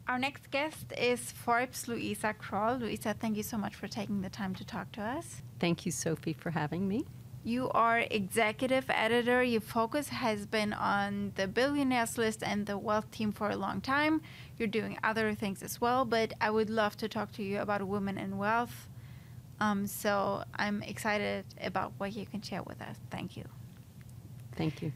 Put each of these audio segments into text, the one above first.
Our next guest is Forbes' Luisa Kroll. Luisa, thank you so much for taking the time to talk to us. Thank you, Sophie, for having me. You are executive editor. Your focus has been on the Billionaires list and the wealth team for a long time. You're doing other things as well, but I would love to talk to you about women and wealth. So I'm excited about what you can share with us. Thank you. Thank you.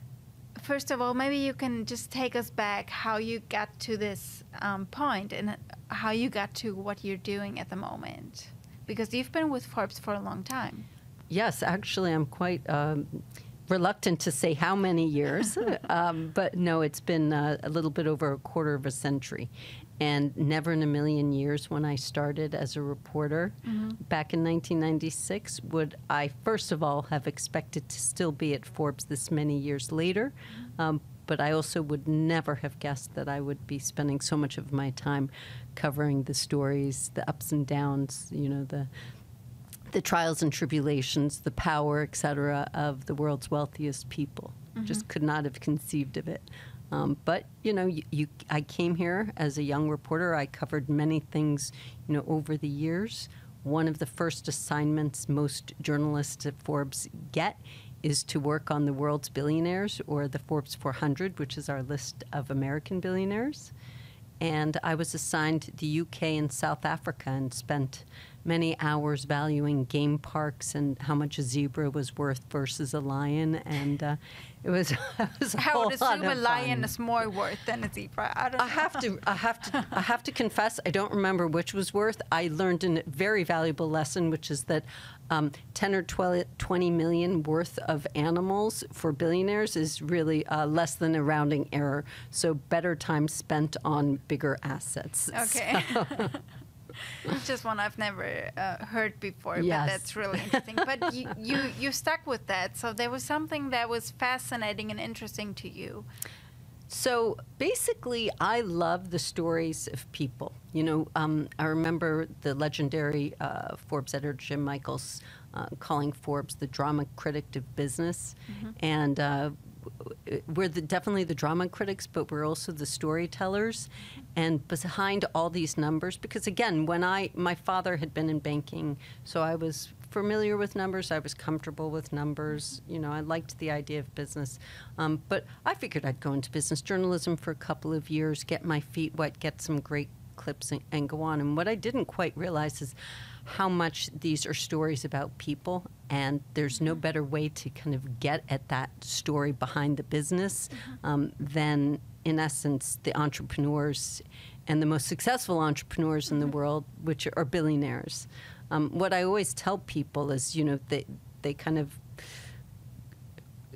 First of all, maybe you can just take us back how you got to this point and how you got to what you're doing at the moment. Because you've been with Forbes for a long time. Yes, actually, I'm quite reluctant to say how many years, but no, it's been a little bit over a quarter of a century. And never in a million years when I started as a reporter back in 1996 would I, first of all, have expected to still be at Forbes this many years later. But I also would never have guessed that I would be spending so much of my time covering the stories, the ups and downs, you know, the trials and tribulations, the power, et cetera, of the world's wealthiest people. Just could not have conceived of it. But, you know, I came here as a young reporter. I covered many things, you know, over the years. One of the first assignments most journalists at Forbes get is to work on the world's billionaires, or the Forbes 400, which is our list of American billionaires. And I was assigned the UK and South Africa and spent many hours valuing game parks and how much a zebra was worth versus a lion. And it was a I would assume a lot of lion fun. is more worth than a zebra. I don't know. I have to confess, I don't remember which was worth. I learned a very valuable lesson, which is that 10 or 20 million worth of animals for billionaires is really less than a rounding error. So better time spent on bigger assets. Okay. So. Just one I've never heard before, Yes. but that's really interesting. But you stuck with that, so there was something that was fascinating and interesting to you. So basically, I love the stories of people. You know, I remember the legendary Forbes editor Jim Michaels calling Forbes the drama critic of business, and we're definitely the drama critics, but we're also the storytellers. And behind all these numbers, because again, when my father had been in banking, so I was familiar with numbers, I was comfortable with numbers, you know, I liked the idea of business. But I figured I'd go into business journalism for a couple of years, get my feet wet, get some great clips and go on. And what I didn't quite realize is how much these are stories about people, and there's no better way to kind of get at that story behind the business than, in essence, the entrepreneurs and the most successful entrepreneurs in the world, which are billionaires. What I always tell people is, you know, they kind of,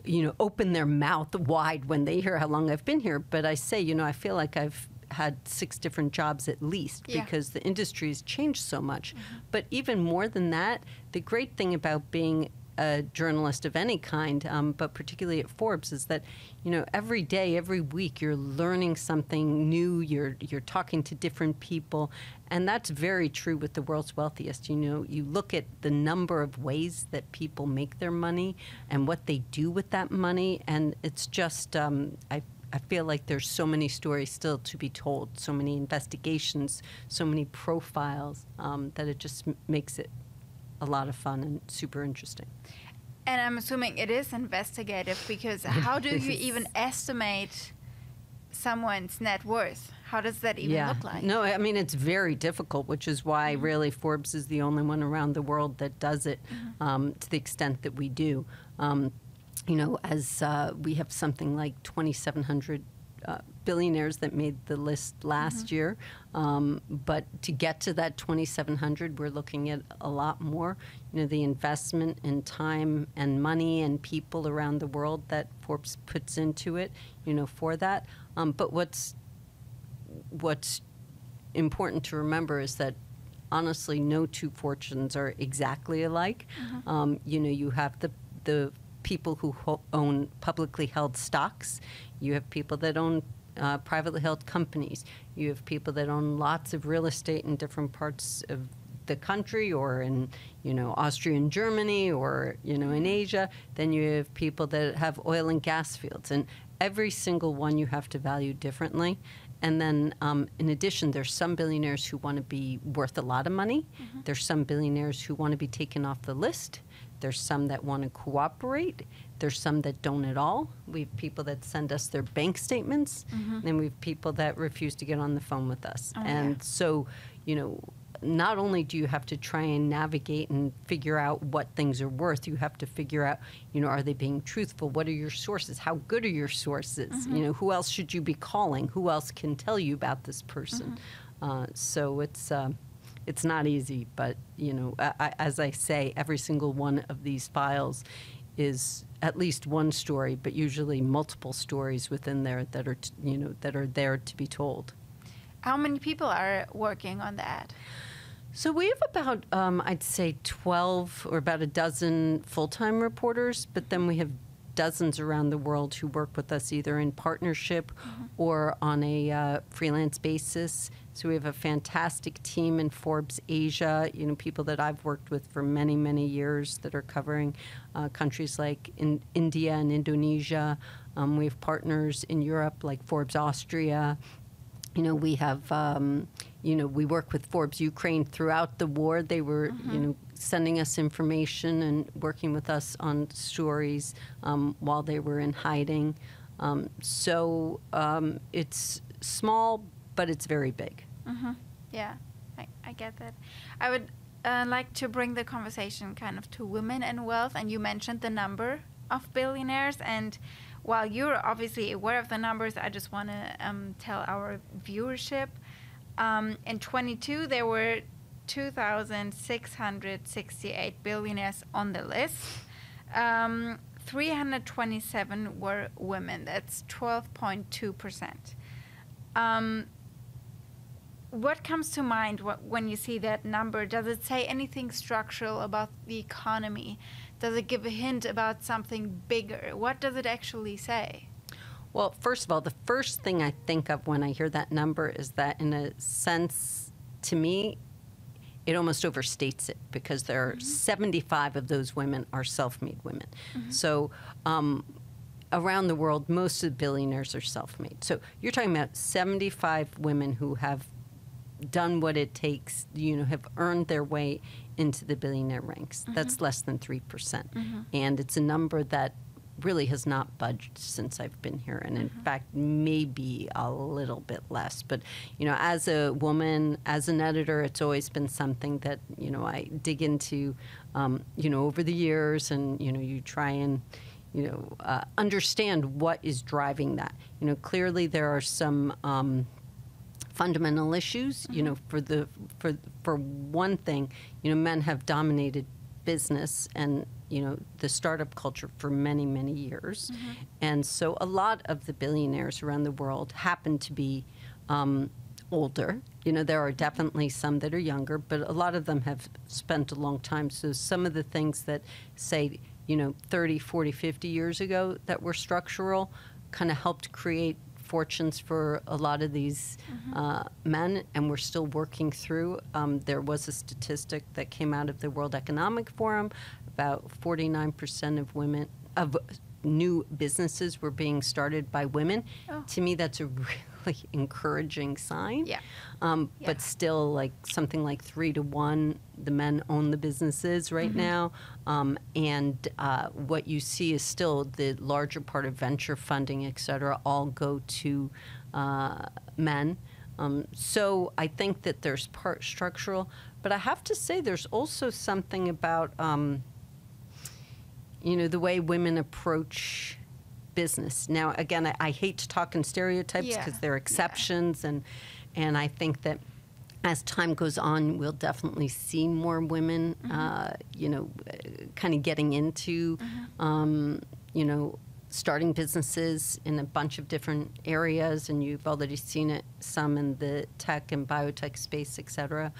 you know, open their mouth wide when they hear how long I've been here. But I say, you know, I feel like I've had 6 different jobs at least, because the industry has changed so much. But even more than that, the great thing about being a journalist of any kind, but particularly at Forbes, is that, you know, every day, every week, you're learning something new. You're talking to different people, and that's very true with the world's wealthiest. You know, you look at the number of ways that people make their money and what they do with that money, and it's just I feel like there's so many stories still to be told, so many investigations, so many profiles, that it just makes it a lot of fun and super interesting. And I'm assuming it is investigative, because how do you even estimate someone's net worth? How does that even look like? No, I mean, it's very difficult, which is why really Forbes is the only one around the world that does it to the extent that we do. You know, as we have something like 2,700 billionaires that made the list last year. But to get to that 2,700, we're looking at a lot more. You know, the investment in time and money and people around the world that Forbes puts into it, you know, for that. But what's important to remember is that honestly, no two fortunes are exactly alike. You know, you have the people who own publicly held stocks. You have people that own privately held companies. You have people that own lots of real estate in different parts of the country, or in, you know, Austria and Germany, or, you know, in Asia. Then you have people that have oil and gas fields, and every single one you have to value differently. And then, in addition, there's some billionaires who want to be worth a lot of money. There's some billionaires who want to be taken off the list. There's some that want to cooperate. There's some that don't at all. We have people that send us their bank statements. Then we have people that refuse to get on the phone with us. So, not only do you have to try and navigate and figure out what things are worth, you have to figure out, are they being truthful? What are your sources? How good are your sources? Who else should you be calling? Who else can tell you about this person? So it's not easy, but, as I say, every single one of these files is at least one story, but usually multiple stories within there that are, that are there to be told. How many people are working on that? So we have about, I'd say 12 or about a dozen full-time reporters, but then we have dozens around the world who work with us either in partnership or on a freelance basis. So we have a fantastic team in Forbes Asia, people that I've worked with for many, many years that are covering countries like in India and Indonesia. We have partners in Europe like Forbes Austria. We have, we work with Forbes Ukraine throughout the war. They were, sending us information and working with us on stories while they were in hiding. So it's small, but it's very big. Yeah, I get that. I would like to bring the conversation kind of to women and wealth. And you mentioned the number of billionaires. And while you're obviously aware of the numbers, I just want to tell our viewership. In 22, there were 2,668 billionaires on the list. 327 were women. That's 12.2%. What comes to mind when you see that number? Does it say anything structural about the economy? Does it give a hint about something bigger? What does it actually say? Well, first of all, the first thing I think of when I hear that number is that, in a sense, to me, it almost overstates it, because there are 75 of those women are self-made women. So around the world, most of the billionaires are self-made. So you're talking about 75 women who have done what it takes, have earned their way into the billionaire ranks. That's less than 3%. And it's a number that really has not budged since I've been here, and in fact maybe a little bit less. But as a woman, as an editor, it's always been something that I dig into over the years, and you try and understand what is driving that. Clearly there are some fundamental issues. For one thing, men have dominated business and the startup culture for many, many years. And so a lot of the billionaires around the world happen to be older. There are definitely some that are younger, but a lot of them have spent a long time. So some of the things that say, 30, 40, 50 years ago that were structural kind of helped create fortunes for a lot of these men, and we're still working through. There was a statistic that came out of the World Economic Forum. About 49% of new businesses were being started by women. To me, that's a really encouraging sign. But still, like something like 3 to 1, the men own the businesses right now. And what you see is still the larger part of venture funding, et cetera, all go to men. So I think that there's part structural, but I have to say there's also something about the way women approach business. Now, again, I hate to talk in stereotypes because there are exceptions, and I think that as time goes on, we'll definitely see more women, kind of getting into, starting businesses in a bunch of different areas, and you've already seen it some in the tech and biotech space, et cetera.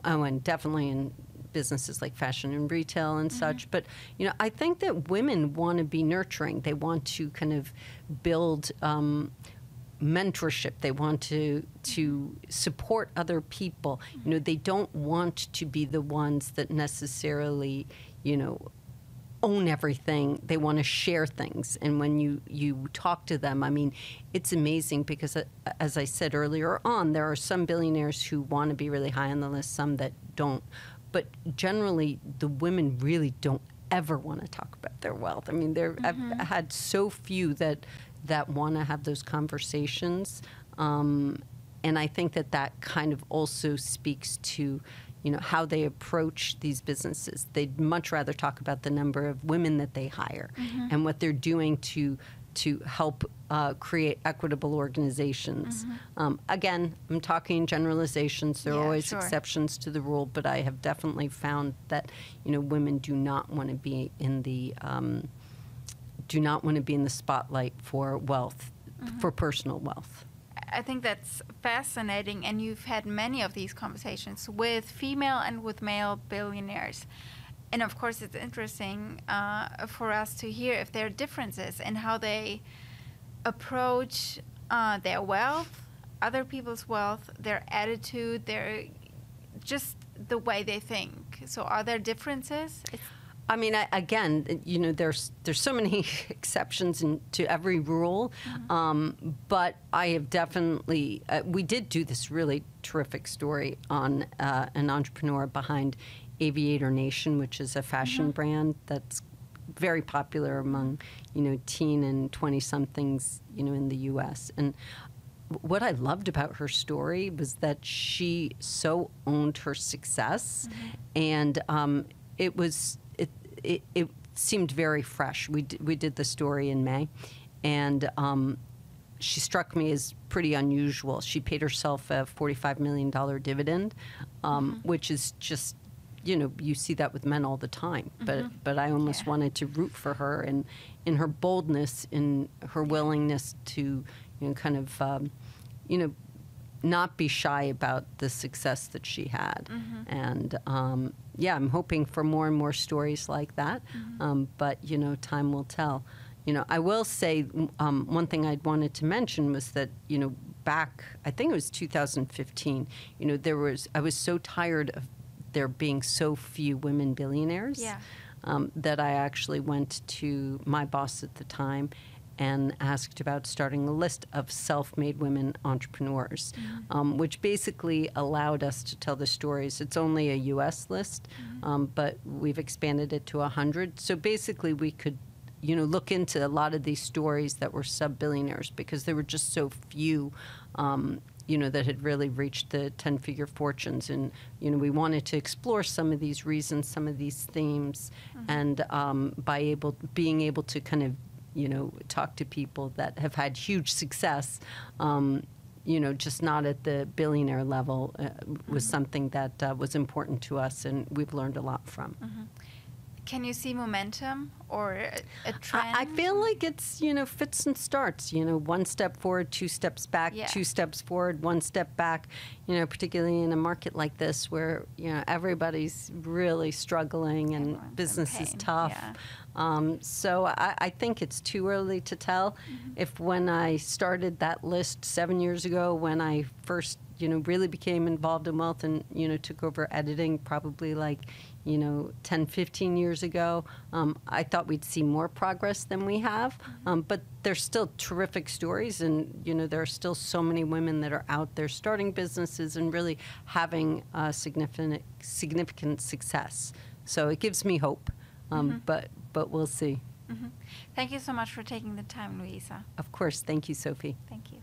And definitely in businesses like fashion and retail and such. But, I think that women want to be nurturing. They want to kind of build mentorship. They want to support other people. They don't want to be the ones that necessarily, own everything. They want to share things. And when you talk to them, I mean, it's amazing because, as I said earlier on, there are some billionaires who want to be really high on the list, some that don't. But generally, the women really don't ever want to talk about their wealth. I mean, I've had so few that want to have those conversations. And I think that kind of also speaks to, how they approach these businesses. They'd much rather talk about the number of women that they hire and what they're doing to help create equitable organizations. Again, I'm talking generalizations. There are always exceptions to the rule, but I have definitely found that women do not want to be in the spotlight for wealth, for personal wealth. I think that's fascinating, and you've had many of these conversations with female and with male billionaires. And of course, it's interesting for us to hear if there are differences in how they approach their wealth, other people's wealth, their attitude, just the way they think. So are there differences? I mean, again, there's so many exceptions to every rule, but I have definitely, we did do this really terrific story on an entrepreneur behind Aviator Nation, which is a fashion brand that's very popular among, teen and 20-somethings, in the U.S. And what I loved about her story was that she so owned her success, and it seemed very fresh. We did the story in May, and she struck me as pretty unusual. She paid herself a $45 million dividend, which is just, you see that with men all the time. But I almost wanted to root for her, and in her boldness, in her willingness to, kind of, not be shy about the success that she had. And I'm hoping for more and more stories like that. But, time will tell. I will say one thing I'd wanted to mention was that, back, I think it was 2015, I was so tired of there being so few women billionaires that I actually went to my boss at the time and asked about starting a list of self-made women entrepreneurs, which basically allowed us to tell the stories. It's only a U.S. list, but we've expanded it to 100. So basically we could, look into a lot of these stories that were sub-billionaires because there were just so few, that had really reached the 10-figure fortunes. And, we wanted to explore some of these reasons, some of these themes, and being able to kind of talk to people that have had huge success, just not at the billionaire level, was something that was important to us, and we've learned a lot from. Can you see momentum or a trend? I feel like it's, fits and starts, one step forward, 2 steps back, 2 steps forward, 1 step back, particularly in a market like this where, everybody's really struggling and everyone's business is tough. So I think it's too early to tell. If when I started that list 7 years ago, when I first, really became involved in wealth and, took over editing probably like, 10, 15 years ago, I thought we'd see more progress than we have. But there's still terrific stories, and, there are still so many women that are out there starting businesses and really having significant success. So it gives me hope, but we'll see. Thank you so much for taking the time, Luisa. Of course. Thank you, Sophie. Thank you.